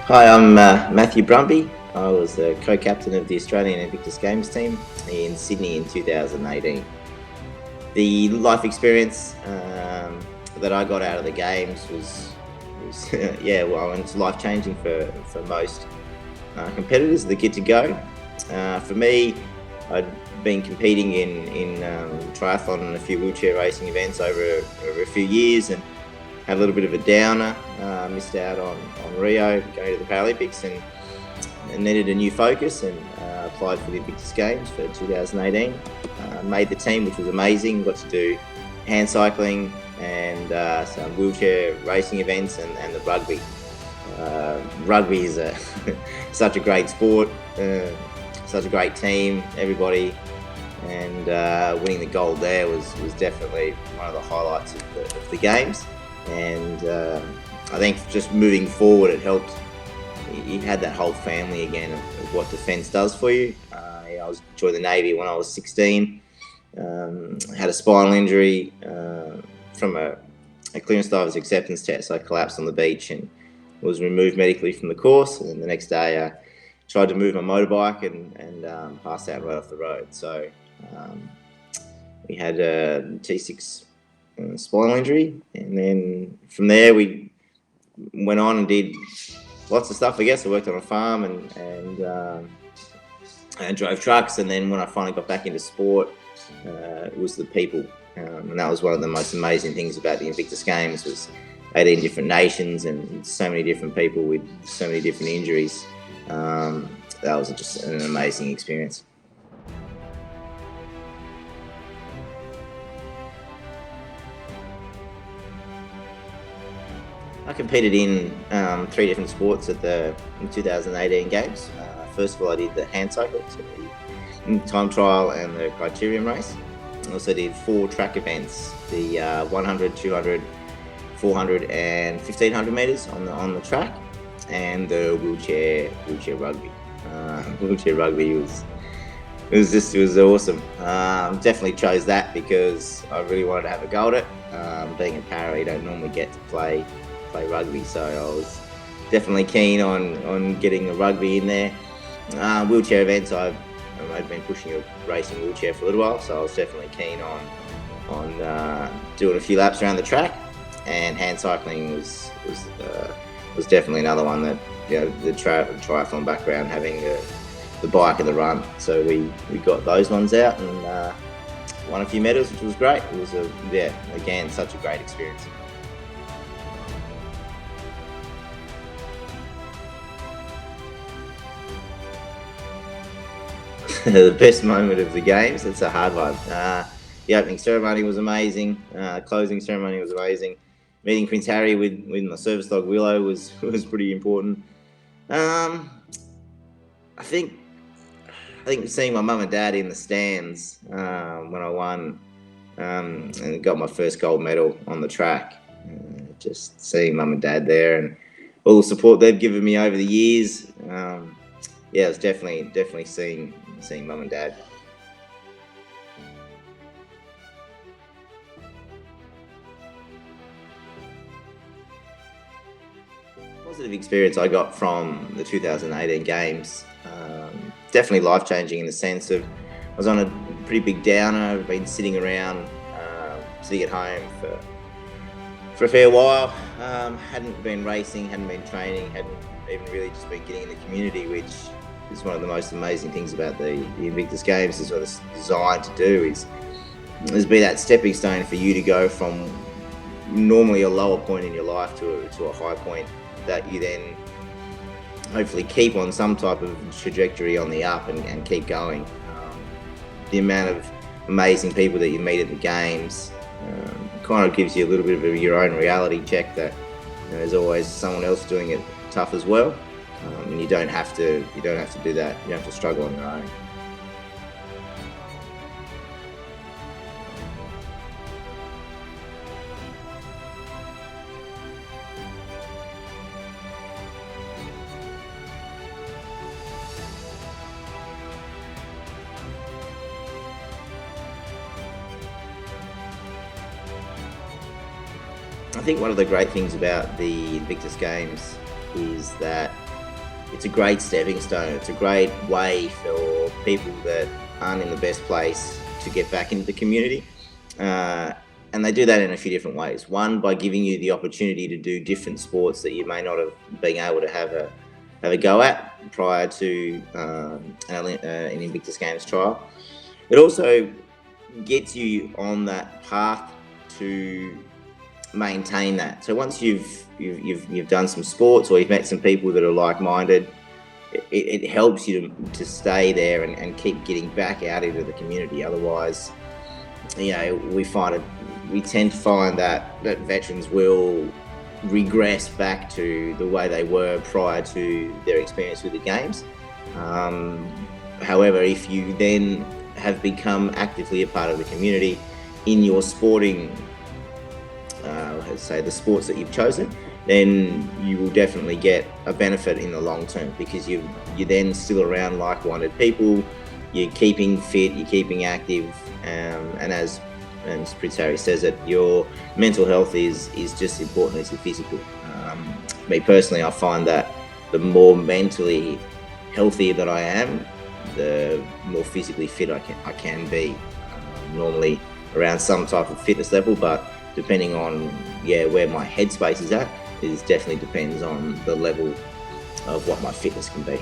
Hi, I'm Matthew Brumby. I was the co-captain of the Australian Invictus Games team in Sydney in 2018. The life experience that I got out of the games was it's life changing for most competitors that get to go. For me, I'd been competing in triathlon and a few wheelchair racing events over a few years, and had a little bit of a downer. Missed out on Rio, going to the Paralympics, and needed a new focus, and applied for the Invictus Games for 2018. Made the team, which was amazing. Got to do hand cycling and some wheelchair racing events, and the rugby. Rugby is such a great sport, such a great team, everybody, and winning the gold there was definitely one of the highlights of the games. And I think just moving forward, it helped. You had that whole family again of what defence does for you. I joined the Navy when I was 16. Had a spinal injury from a clearance diver's acceptance test. I collapsed on the beach and was removed medically from the course. And then the next day, I tried to move my motorbike and passed out right off the road. So we had a T6 spinal injury, and then from there we went on and did lots of stuff. I guess I worked on a farm and drove trucks, and then when I finally got back into sport, it was the people, and that was one of the most amazing things about the Invictus Games. Was 18 different nations and so many different people with so many different injuries. That was just an amazing experience. I competed in 3 different sports at the 2018 Games. First of all, I did the hand cycle, so the time trial and the criterium race. I also did 4 track events, the 100, 200, 400 and 1500 metres on the track, and the wheelchair rugby. Wheelchair rugby was awesome. Definitely chose that because I really wanted to have a go at it. Being a para, you don't normally get to play rugby, so I was definitely keen on getting a rugby in there. Wheelchair events, I'd been pushing a racing wheelchair for a little while, so I was definitely keen on doing a few laps around the track. And hand cycling was definitely another one that, you know, the triathlon background, having the bike and the run. So we got those ones out and won a few medals, which was great. It was again, such a great experience. The best moment of the games, it's a hard one. The opening ceremony was amazing. Closing ceremony was amazing. Meeting Prince Harry with my service dog Willow was pretty important. I think seeing my mum and dad in the stands when I won and got my first gold medal on the track. Just seeing mum and dad there and all the support they've given me over the years. It was definitely seeing mum and dad. Positive experience I got from the 2018 Games, definitely life-changing in the sense of I was on a pretty big downer. I've been sitting around, sitting at home for a fair while. Hadn't been racing, hadn't been training, hadn't even really just been getting in the community, which is one of the most amazing things about the Invictus Games. Is what it's designed to do, is be that stepping stone for you to go from normally a lower point in your life to a high point that you then hopefully keep on some type of trajectory on the up and keep going. The amount of amazing people that you meet at the games kind of gives you a little bit of your own reality check that, you know, there's always someone else doing it tough as well, and you don't have to do that. You don't have to struggle on your own. I think one of the great things about the Invictus Games is that it's a great stepping stone. It's a great way for people that aren't in the best place to get back into the community. And they do that in a few different ways. One, by giving you the opportunity to do different sports that you may not have been able to have a go at prior to an Invictus Games trial. It also gets you on that path to maintain that. So once you've done some sports, or you've met some people that are like-minded, it helps you to stay there and keep getting back out into the community. Otherwise, we tend to find that veterans will regress back to the way they were prior to their experience with the games. However, if you then have become actively a part of the community in your sporting, say the sports that you've chosen, then you will definitely get a benefit in the long term, because you're then still around like-minded people, you're keeping fit, you're keeping active, and as Prince Harry says it, your mental health is just as important as your physical. Me personally, I find that the more mentally healthy that I am, the more physically fit I can be. Normally around some type of fitness level, but depending on where my headspace is at, it definitely depends on the level of what my fitness can be.